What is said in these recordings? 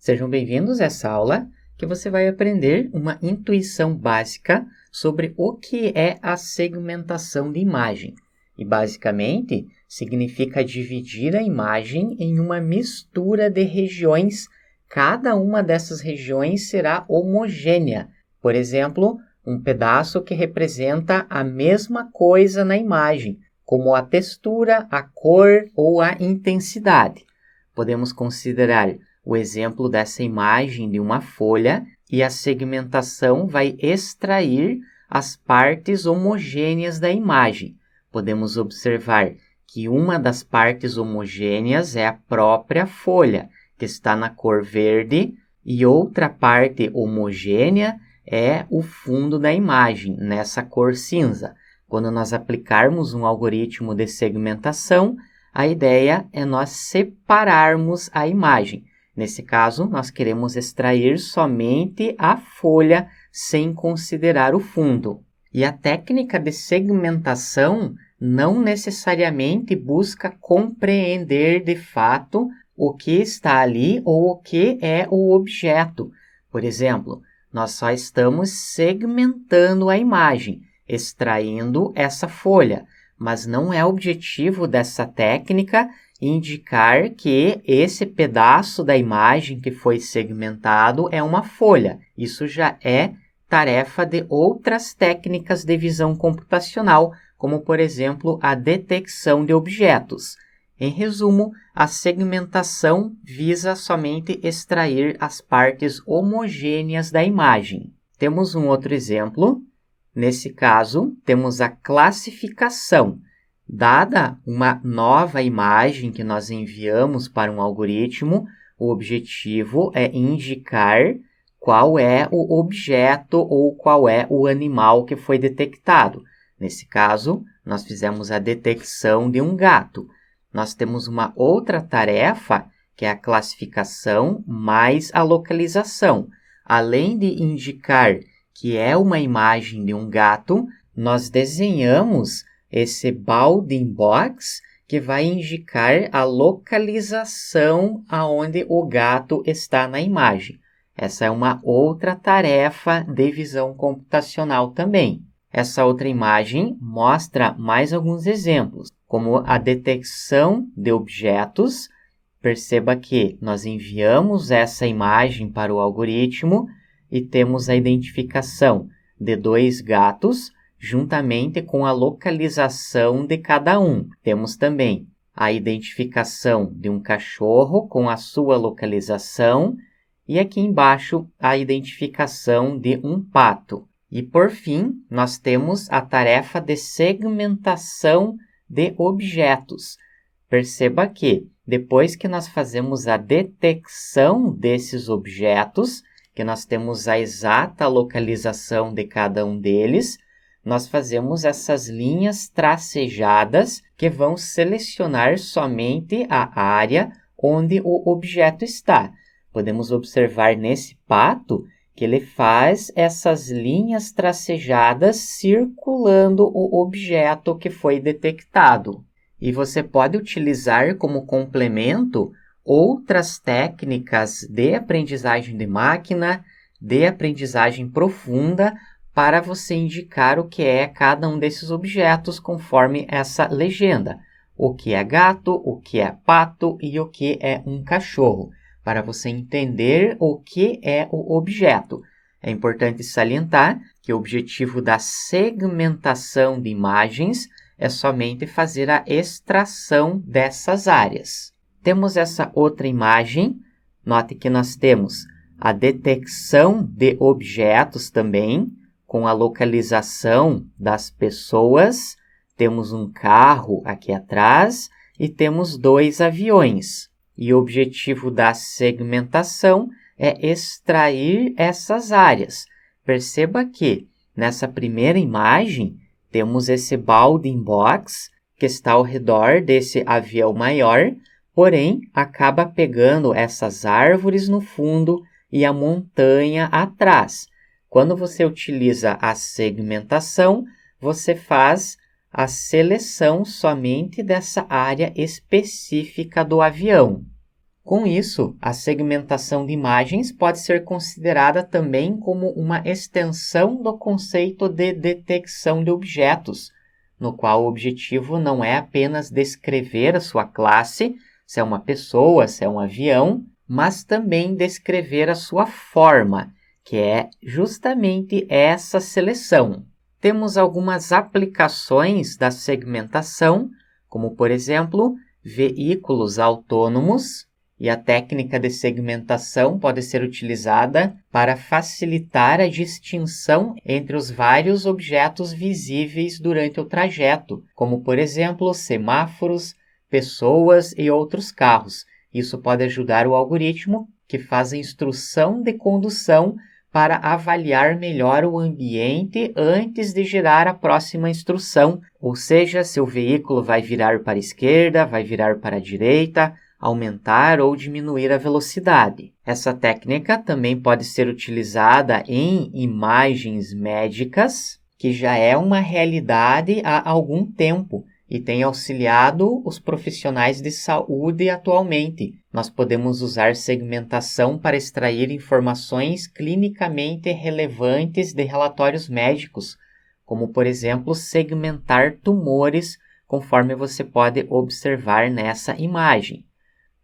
Sejam bem-vindos a essa aula que você vai aprender uma intuição básica sobre o que é a segmentação de imagem. E basicamente significa dividir a imagem em uma mistura de regiões. Cada uma dessas regiões será homogênea. Por exemplo, um pedaço que representa a mesma coisa na imagem, como a textura, a cor ou a intensidade. Podemos considerar o exemplo dessa imagem de uma folha e a segmentação vai extrair as partes homogêneas da imagem. Podemos observar que uma das partes homogêneas é a própria folha, que está na cor verde, e outra parte homogênea é o fundo da imagem, nessa cor cinza. Quando nós aplicarmos um algoritmo de segmentação, a ideia é nós separarmos a imagem. Nesse caso, nós queremos extrair somente a folha sem considerar o fundo. E a técnica de segmentação não necessariamente busca compreender de fato o que está ali ou o que é o objeto. Por exemplo, nós só estamos segmentando a imagem, extraindo essa folha, mas não é objetivo dessa técnica indicar que esse pedaço da imagem que foi segmentado é uma folha. Isso já é tarefa de outras técnicas de visão computacional, como, por exemplo, a detecção de objetos. Em resumo, a segmentação visa somente extrair as partes homogêneas da imagem. Temos um outro exemplo. Nesse caso, temos a classificação. Dada uma nova imagem que nós enviamos para um algoritmo, o objetivo é indicar qual é o objeto ou qual é o animal que foi detectado. Nesse caso, nós fizemos a detecção de um gato. Nós temos uma outra tarefa, que é a classificação mais a localização. Além de indicar que é uma imagem de um gato, nós desenhamos esse bounding box que vai indicar a localização aonde o gato está na imagem. Essa é uma outra tarefa de visão computacional também. Essa outra imagem mostra mais alguns exemplos, como a detecção de objetos. Perceba que nós enviamos essa imagem para o algoritmo e temos a identificação de 2 gatos, juntamente com a localização de cada um. Temos também a identificação de um cachorro com a sua localização e aqui embaixo a identificação de um pato. E por fim, nós temos a tarefa de segmentação de objetos. Perceba que depois que nós fazemos a detecção desses objetos, que nós temos a exata localização de cada um deles, nós fazemos essas linhas tracejadas que vão selecionar somente a área onde o objeto está. Podemos observar nesse pato que ele faz essas linhas tracejadas circulando o objeto que foi detectado. E você pode utilizar como complemento outras técnicas de aprendizagem de máquina, de aprendizagem profunda, para você indicar o que é cada um desses objetos conforme essa legenda. O que é gato, o que é pato e o que é um cachorro, para você entender o que é o objeto. É importante salientar que o objetivo da segmentação de imagens é somente fazer a extração dessas áreas. Temos essa outra imagem. Note que nós temos a detecção de objetos também, com a localização das pessoas. Temos um carro aqui atrás e temos 2 aviões. E o objetivo da segmentação é extrair essas áreas. Perceba que nessa primeira imagem temos esse bounding box que está ao redor desse avião maior, porém acaba pegando essas árvores no fundo e a montanha atrás. Quando você utiliza a segmentação, você faz a seleção somente dessa área específica do avião. Com isso, a segmentação de imagens pode ser considerada também como uma extensão do conceito de detecção de objetos, no qual o objetivo não é apenas descrever a sua classe, se é uma pessoa, se é um avião, mas também descrever a sua forma, que é justamente essa seleção. Temos algumas aplicações da segmentação, como, por exemplo, veículos autônomos, e a técnica de segmentação pode ser utilizada para facilitar a distinção entre os vários objetos visíveis durante o trajeto, como, por exemplo, semáforos, pessoas e outros carros. Isso pode ajudar o algoritmo que faz a instrução de condução para avaliar melhor o ambiente antes de gerar a próxima instrução, ou seja, se o veículo vai virar para a esquerda, vai virar para a direita, aumentar ou diminuir a velocidade. Essa técnica também pode ser utilizada em imagens médicas, que já é uma realidade há algum tempo e tem auxiliado os profissionais de saúde atualmente. Nós podemos usar segmentação para extrair informações clinicamente relevantes de relatórios médicos, como, por exemplo, segmentar tumores, conforme você pode observar nessa imagem.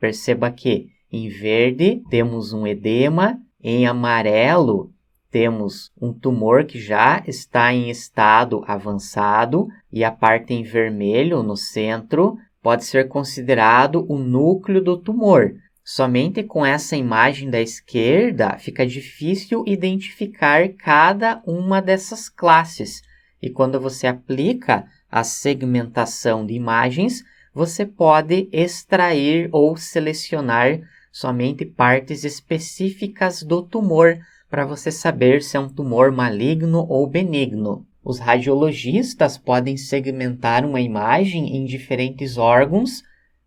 Perceba que em verde temos um edema, em amarelo temos um tumor que já está em estado avançado e a parte em vermelho no centro pode ser considerado o núcleo do tumor. Somente com essa imagem da esquerda fica difícil identificar cada uma dessas classes. E quando você aplica a segmentação de imagens, você pode extrair ou selecionar somente partes específicas do tumor para você saber se é um tumor maligno ou benigno. Os radiologistas podem segmentar uma imagem em diferentes órgãos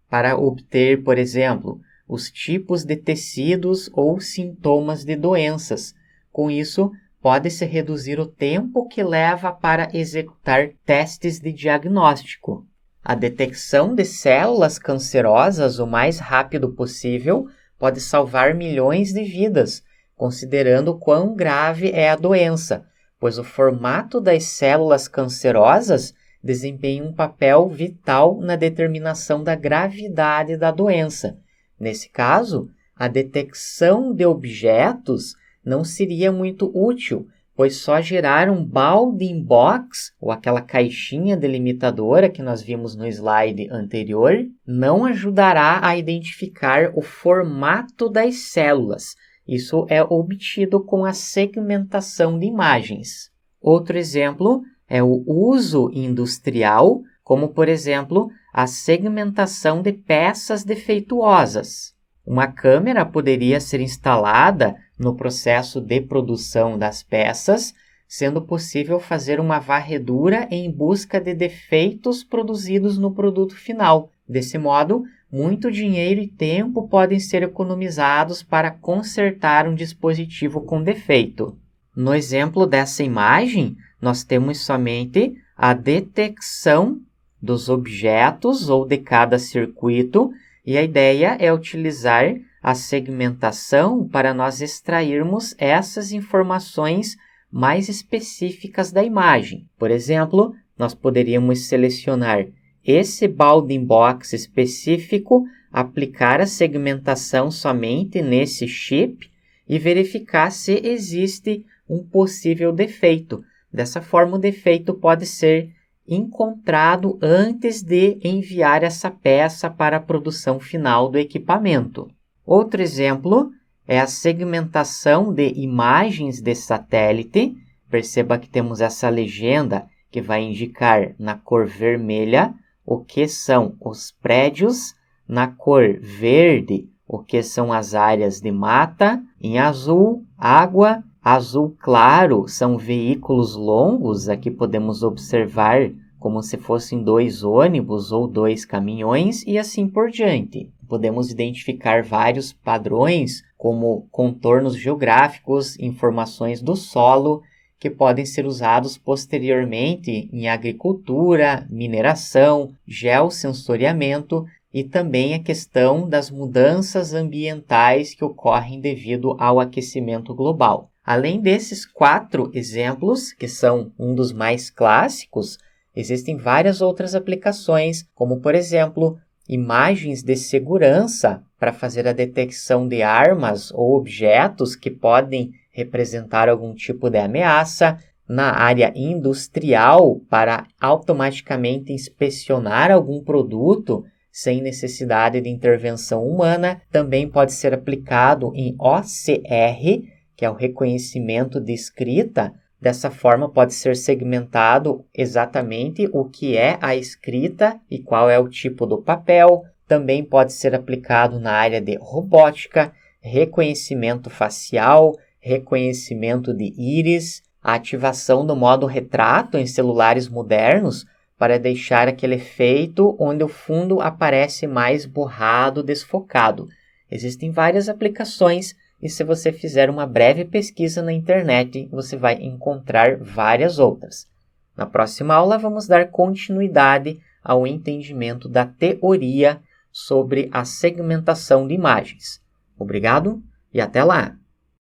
para obter, por exemplo, os tipos de tecidos ou sintomas de doenças. Com isso, pode-se reduzir o tempo que leva para executar testes de diagnóstico. A detecção de células cancerosas o mais rápido possível pode salvar milhões de vidas, considerando quão grave é a doença, pois o formato das células cancerosas desempenha um papel vital na determinação da gravidade da doença. Nesse caso, a detecção de objetos não seria muito útil, pois só gerar um bounding box, ou aquela caixinha delimitadora que nós vimos no slide anterior, não ajudará a identificar o formato das células. Isso é obtido com a segmentação de imagens. Outro exemplo é o uso industrial, como, por exemplo, a segmentação de peças defeituosas. Uma câmera poderia ser instalada no processo de produção das peças, sendo possível fazer uma varredura em busca de defeitos produzidos no produto final. Desse modo, muito dinheiro e tempo podem ser economizados para consertar um dispositivo com defeito. No exemplo dessa imagem, nós temos somente a detecção dos objetos ou de cada circuito, e a ideia é utilizar a segmentação para nós extrairmos essas informações mais específicas da imagem. Por exemplo, nós poderíamos selecionar esse bounding box específico, aplicar a segmentação somente nesse chip e verificar se existe um possível defeito. Dessa forma, o defeito pode ser encontrado antes de enviar essa peça para a produção final do equipamento. Outro exemplo é a segmentação de imagens de satélite. Perceba que temos essa legenda que vai indicar na cor vermelha o que são os prédios, na cor verde o que são as áreas de mata, em azul, água, azul claro são veículos longos, aqui podemos observar como se fossem 2 ônibus ou 2 caminhões e assim por diante. Podemos identificar vários padrões, como contornos geográficos, informações do solo, que podem ser usados posteriormente em agricultura, mineração, geossensoriamento e também a questão das mudanças ambientais que ocorrem devido ao aquecimento global. Além desses 4 exemplos, que são um dos mais clássicos, existem várias outras aplicações, como, por exemplo, imagens de segurança para fazer a detecção de armas ou objetos que podem representar algum tipo de ameaça, na área industrial para automaticamente inspecionar algum produto sem necessidade de intervenção humana. Também pode ser aplicado em OCR, que é o reconhecimento de escrita. Dessa forma, pode ser segmentado exatamente o que é a escrita e qual é o tipo do papel. Também pode ser aplicado na área de robótica, reconhecimento facial, reconhecimento de íris, a ativação do modo retrato em celulares modernos para deixar aquele efeito onde o fundo aparece mais borrado, desfocado. Existem várias aplicações e se você fizer uma breve pesquisa na internet, você vai encontrar várias outras. Na próxima aula, vamos dar continuidade ao entendimento da teoria sobre a segmentação de imagens. Obrigado e até lá!